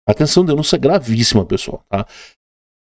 Atenção, denúncia gravíssima, pessoal, tá?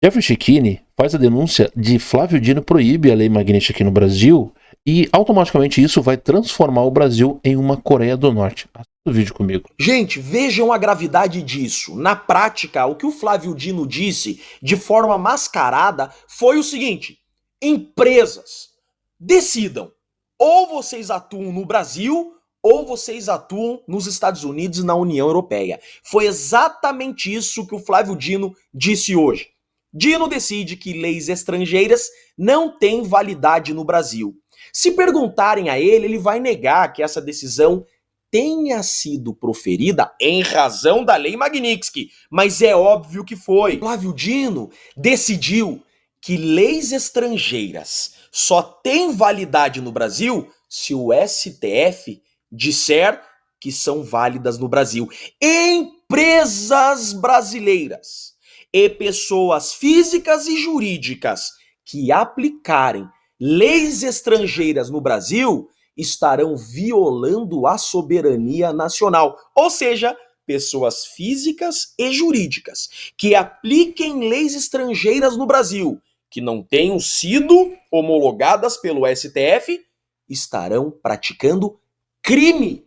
Jeffrey Cecchini faz a denúncia de Flávio Dino proíbe a lei Magnitsky aqui no Brasil e automaticamente isso vai transformar o Brasil em uma Coreia do Norte. Assista o vídeo comigo. Gente, vejam a gravidade disso. Na prática, o que o Flávio Dino disse de forma mascarada foi o seguinte: empresas, decidam, ou vocês atuam no Brasil ou vocês atuam nos Estados Unidos e na União Europeia. Foi exatamente isso que o Flávio Dino disse hoje. Dino decide que leis estrangeiras não têm validade no Brasil. Se perguntarem a ele, ele vai negar que essa decisão tenha sido proferida em razão da lei Magnitsky, mas é óbvio que foi. Flávio Dino decidiu que leis estrangeiras só têm validade no Brasil se o STF disser que são válidas no Brasil. Empresas brasileiras e pessoas físicas e jurídicas que aplicarem leis estrangeiras no Brasil estarão violando a soberania nacional. Ou seja, pessoas físicas e jurídicas que apliquem leis estrangeiras no Brasil, que não tenham sido homologadas pelo STF, estarão praticando crime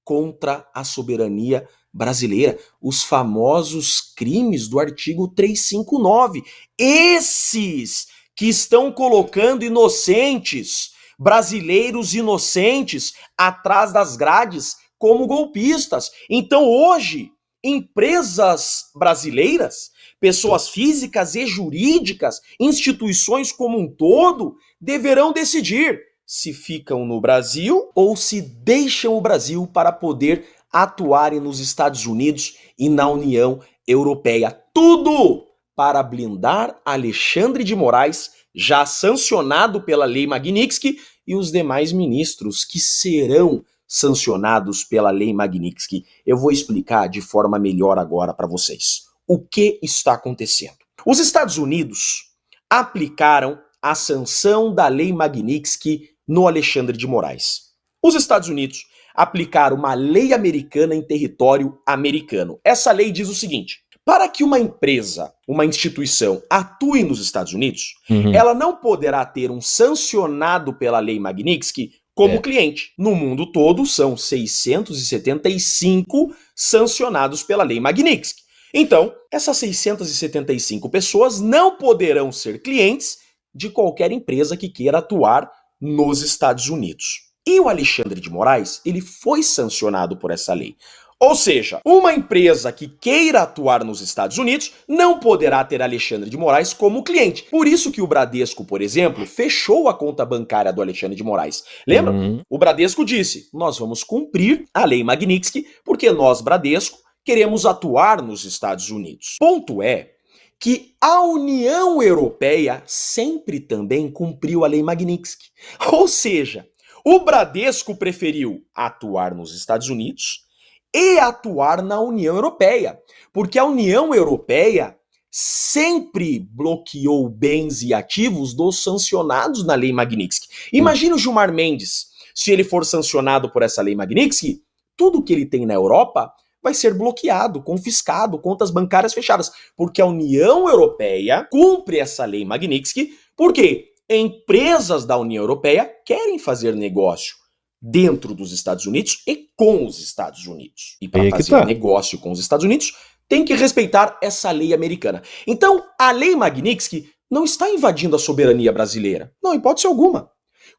contra a soberania brasileira, os famosos crimes do artigo 359. Esses que estão colocando inocentes, brasileiros inocentes, atrás das grades como golpistas. Então hoje, empresas brasileiras, pessoas físicas e jurídicas, instituições como um todo, deverão decidir se ficam no Brasil ou se deixam o Brasil para poder atuarem nos Estados Unidos e na União Europeia. Tudo para blindar Alexandre de Moraes, já sancionado pela lei Magnitsky, e os demais ministros que serão sancionados pela lei Magnitsky. Eu vou explicar de forma melhor agora para vocês o que está acontecendo. Os Estados Unidos aplicaram a sanção da lei Magnitsky no Alexandre de Moraes. Os Estados Unidos aplicaram uma lei americana em território americano. Essa lei diz o seguinte: para que uma empresa, uma instituição atue nos Estados Unidos, ela não poderá ter um sancionado pela lei Magnitsky como cliente. No mundo todo, são 675 sancionados pela lei Magnitsky. Então, essas 675 pessoas não poderão ser clientes de qualquer empresa que queira atuar nos Estados Unidos. E o Alexandre de Moraes, ele foi sancionado por essa lei. Ou seja, uma empresa que queira atuar nos Estados Unidos não poderá ter Alexandre de Moraes como cliente. Por isso que o Bradesco, por exemplo, fechou a conta bancária do Alexandre de Moraes. Lembra? O Bradesco disse: nós vamos cumprir a lei Magnitsky porque nós, Bradesco, queremos atuar nos Estados Unidos. Ponto é que a União Europeia sempre também cumpriu a lei Magnitsky. Ou seja, o Bradesco preferiu atuar nos Estados Unidos e atuar na União Europeia, porque a União Europeia sempre bloqueou bens e ativos dos sancionados na lei Magnitsky. Imagina o Gilmar Mendes, se ele for sancionado por essa lei Magnitsky, tudo que ele tem na Europa vai ser bloqueado, confiscado, contas bancárias fechadas, porque a União Europeia cumpre essa lei Magnitsky, porque empresas da União Europeia querem fazer negócio dentro dos Estados Unidos e com os Estados Unidos. E para fazer negócio com os Estados Unidos, tem que respeitar essa lei americana. Então, a lei Magnitsky não está invadindo a soberania brasileira. Não, em hipótese alguma.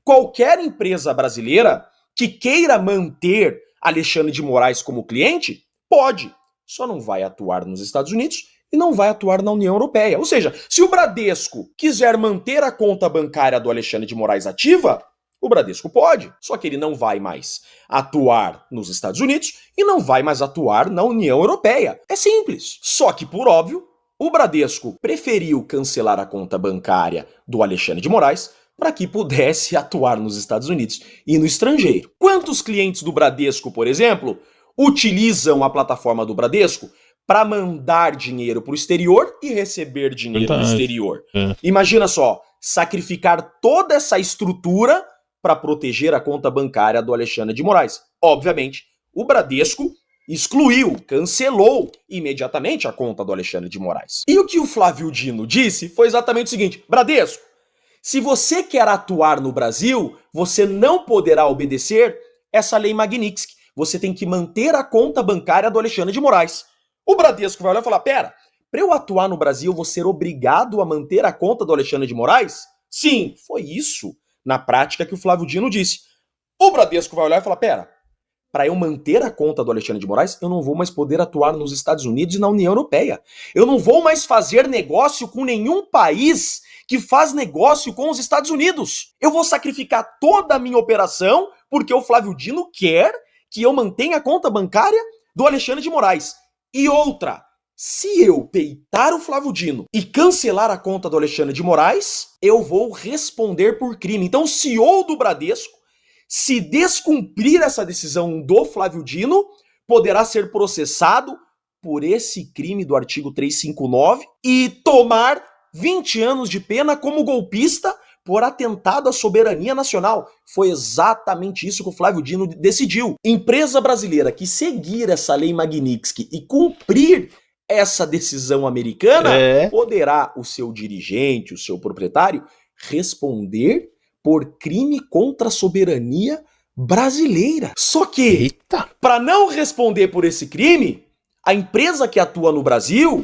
Qualquer empresa brasileira que queira manter Alexandre de Moraes como cliente, pode. Só não vai atuar nos Estados Unidos e não vai atuar na União Europeia. Ou seja, se o Bradesco quiser manter a conta bancária do Alexandre de Moraes ativa, o Bradesco pode, só que ele não vai mais atuar nos Estados Unidos e não vai mais atuar na União Europeia. É simples. Só que, por óbvio, o Bradesco preferiu cancelar a conta bancária do Alexandre de Moraes para que pudesse atuar nos Estados Unidos e no estrangeiro. Quantos clientes do Bradesco, por exemplo, utilizam a plataforma do Bradesco para mandar dinheiro para o exterior e receber dinheiro do exterior? Imagina só, sacrificar toda essa estrutura para proteger a conta bancária do Alexandre de Moraes. Obviamente, o Bradesco excluiu, cancelou imediatamente a conta do Alexandre de Moraes. E o que o Flávio Dino disse foi exatamente o seguinte: Bradesco, se você quer atuar no Brasil, você não poderá obedecer essa lei Magnitsky. Você tem que manter a conta bancária do Alexandre de Moraes. O Bradesco vai olhar e falar: pera, para eu atuar no Brasil, vou ser obrigado a manter a conta do Alexandre de Moraes? Sim, foi isso, na prática, que o Flávio Dino disse. O Bradesco vai olhar e falar: pera, para eu manter a conta do Alexandre de Moraes, eu não vou mais poder atuar nos Estados Unidos e na União Europeia. Eu não vou mais fazer negócio com nenhum país que faz negócio com os Estados Unidos. Eu vou sacrificar toda a minha operação porque o Flávio Dino quer que eu mantenha a conta bancária do Alexandre de Moraes. E outra, se eu peitar o Flávio Dino e cancelar a conta do Alexandre de Moraes, eu vou responder por crime. Então o CEO do Bradesco, se descumprir essa decisão do Flávio Dino, poderá ser processado por esse crime do artigo 359 e tomar 20 anos de pena como golpista por atentado à soberania nacional. Foi exatamente isso que o Flávio Dino decidiu. Empresa brasileira que seguir essa lei Magnitsky e cumprir essa decisão americana, poderá o seu dirigente, o seu proprietário, responder por crime contra a soberania brasileira. Só que, para não responder por esse crime, a empresa que atua no Brasil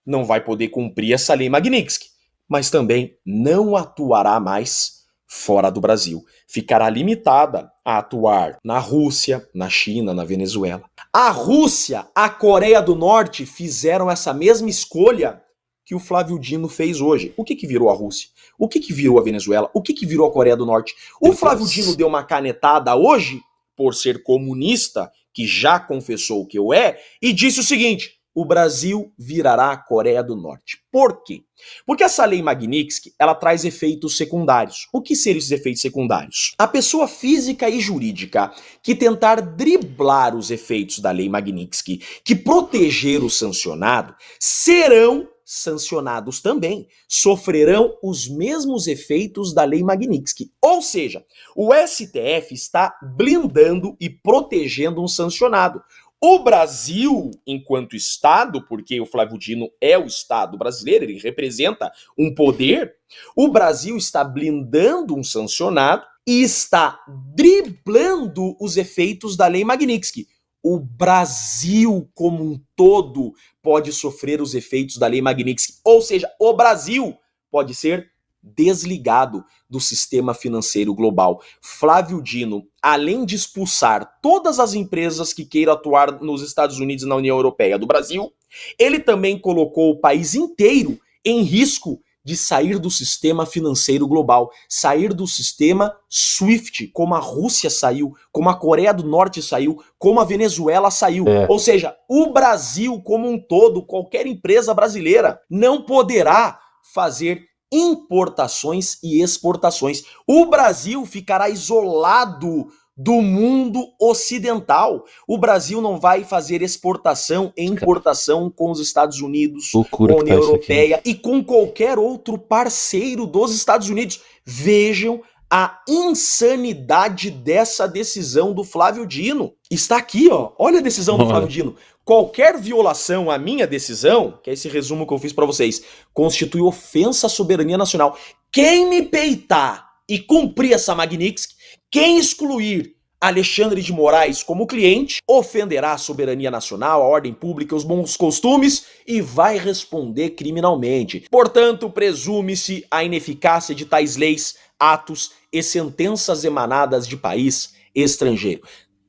não vai poder cumprir essa lei Magnitsky, mas também não atuará mais fora do Brasil. Ficará limitada a atuar na Rússia, na China, na Venezuela. A Rússia, a Coreia do Norte fizeram essa mesma escolha que o Flávio Dino fez hoje. O que virou a Rússia? O que virou a Venezuela? O que virou a Coreia do Norte? O Flávio Dino deu uma canetada hoje, por ser comunista, que já confessou que eu é, e disse o seguinte: o Brasil virará a Coreia do Norte. Por quê? Porque essa lei Magnitsky, ela traz efeitos secundários. O que seriam esses efeitos secundários? A pessoa física e jurídica que tentar driblar os efeitos da lei Magnitsky, que proteger o sancionado, serão sancionados também, sofrerão os mesmos efeitos da lei Magnitsky. Ou seja, o STF está blindando e protegendo um sancionado. O Brasil, enquanto Estado, porque o Flávio Dino é o Estado brasileiro, ele representa um poder, o Brasil está blindando um sancionado e está driblando os efeitos da lei Magnitsky. O Brasil como um todo pode sofrer os efeitos da lei Magnitsky, ou seja, o Brasil pode ser desligado do sistema financeiro global. Flávio Dino, além de expulsar todas as empresas que queiram atuar nos Estados Unidos e na União Europeia do Brasil, ele também colocou o país inteiro em risco de sair do sistema financeiro global, sair do sistema SWIFT, como a Rússia saiu, como a Coreia do Norte saiu, como a Venezuela saiu. Ou seja, o Brasil como um todo, qualquer empresa brasileira, não poderá fazer importações e exportações. O Brasil ficará isolado do mundo ocidental. O Brasil não vai fazer exportação e importação com os Estados Unidos, com a União Europeia e com qualquer outro parceiro dos Estados Unidos. Vejam a insanidade dessa decisão do Flávio Dino. Está aqui, ó. Olha a decisão do Flávio Dino. Qualquer violação à minha decisão, que é esse resumo que eu fiz para vocês, constitui ofensa à soberania nacional. Quem me peitar e cumprir essa Magnitsky, quem excluir Alexandre de Moraes como cliente, ofenderá a soberania nacional, a ordem pública, os bons costumes e vai responder criminalmente. Portanto, presume-se a ineficácia de tais leis, atos e sentenças emanadas de país estrangeiro.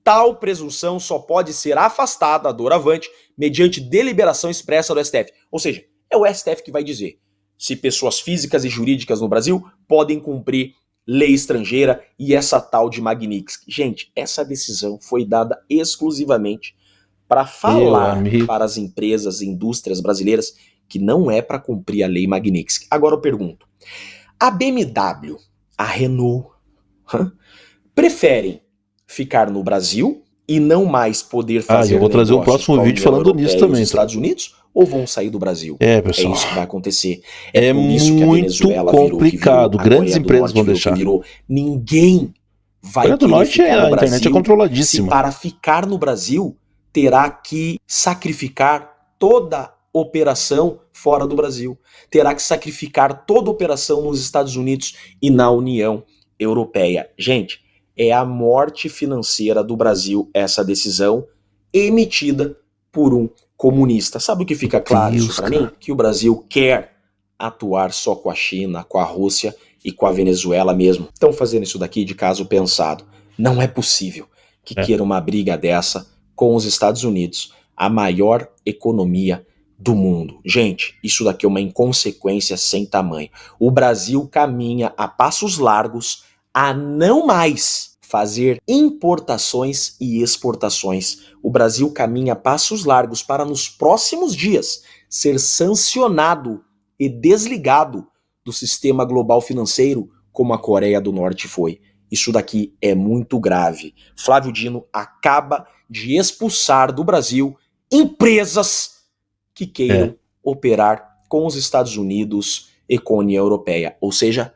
Tal presunção só pode ser afastada doravante mediante deliberação expressa do STF. Ou seja, é o STF que vai dizer se pessoas físicas e jurídicas no Brasil podem cumprir lei estrangeira e essa tal de Magnitsky. Gente, essa decisão foi dada exclusivamente para falar para as empresas e indústrias brasileiras que não é para cumprir a lei Magnitsky. Agora eu pergunto, a BMW, a Renault, preferem ficar no Brasil e não mais poder fazer eu vou trazer um próximo vídeo falando nisso também. Estados Unidos, ou vão sair do Brasil? Pessoal. É isso que vai acontecer. É muito complicado. Grandes empresas vão deixar. Ninguém vai querer ficar no Brasil. A internet é controladíssima. Se para ficar no Brasil terá que sacrificar toda operação fora do Brasil, terá que sacrificar toda operação nos Estados Unidos e na União Europeia. Gente, é a morte financeira do Brasil essa decisão emitida por um comunista. Sabe o que fica claro isso para mim? Que o Brasil quer atuar só com a China, com a Rússia e com a Venezuela mesmo. Estão fazendo isso daqui de caso pensado. Não é possível que queira uma briga dessa com os Estados Unidos, a maior economia do mundo. Gente, isso daqui é uma inconsequência sem tamanho. O Brasil caminha a passos largos a não mais fazer importações e exportações. O Brasil caminha a passos largos para nos próximos dias ser sancionado e desligado do sistema global financeiro como a Coreia do Norte foi. Isso daqui é muito grave. Flávio Dino acaba de expulsar do Brasil empresas que queiram operar com os Estados Unidos e com a União Europeia, ou seja,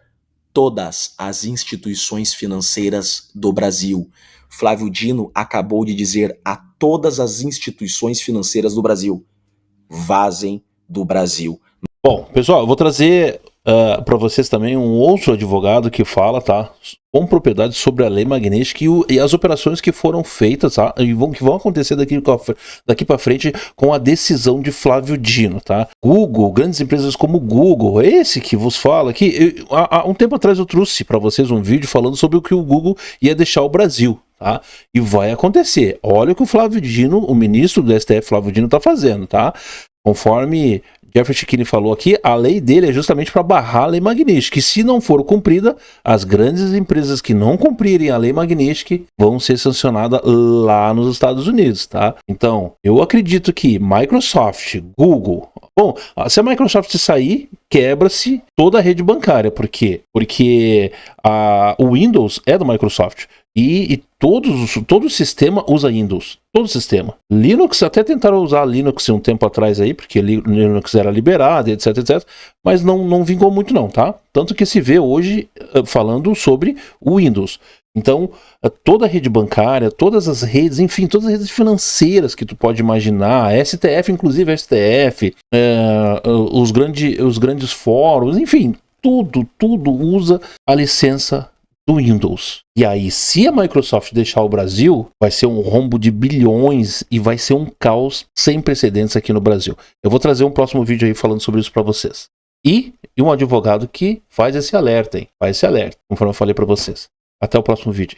todas as instituições financeiras do Brasil. Flávio Dino acabou de dizer a todas as instituições financeiras do Brasil: vazem do Brasil. Bom, pessoal, eu vou trazer para vocês também um outro advogado que fala, tá, com propriedade sobre a Lei Magnitsky e as operações que foram feitas, tá, e que vão acontecer daqui para frente com a decisão de Flávio Dino, tá? Google, grandes empresas como Google, esse que vos fala aqui, há um tempo atrás eu trouxe para vocês um vídeo falando sobre o que o Google ia deixar o Brasil, tá? E vai acontecer. Olha o que o Flávio Dino, o ministro do STF, Flávio Dino, tá fazendo, tá? Conforme Jeffrey Checchini falou aqui, a lei dele é justamente para barrar a Lei Magnitsky, que se não for cumprida, as grandes empresas que não cumprirem a Lei Magnitsky vão ser sancionadas lá nos Estados Unidos, tá? Então, eu acredito que Microsoft, Google... Bom, se a Microsoft sair, quebra-se toda a rede bancária. Por quê? Porque o Windows é da Microsoft. E todo o sistema usa Windows. Todo o sistema. Linux, até tentaram usar Linux um tempo atrás aí, porque Linux era liberado, etc, etc. Mas não vingou muito não, tá? Tanto que se vê hoje falando sobre o Windows. Então, toda a rede bancária, todas as redes, enfim, todas as redes financeiras que tu pode imaginar, a STF, inclusive a STF, os grandes fóruns, enfim, tudo usa a licença do Windows. E aí, se a Microsoft deixar o Brasil, vai ser um rombo de bilhões e vai ser um caos sem precedentes aqui no Brasil. Eu vou trazer um próximo vídeo aí falando sobre isso para vocês. E um advogado que faz esse alerta, hein? Faz esse alerta, conforme eu falei para vocês. Até o próximo vídeo.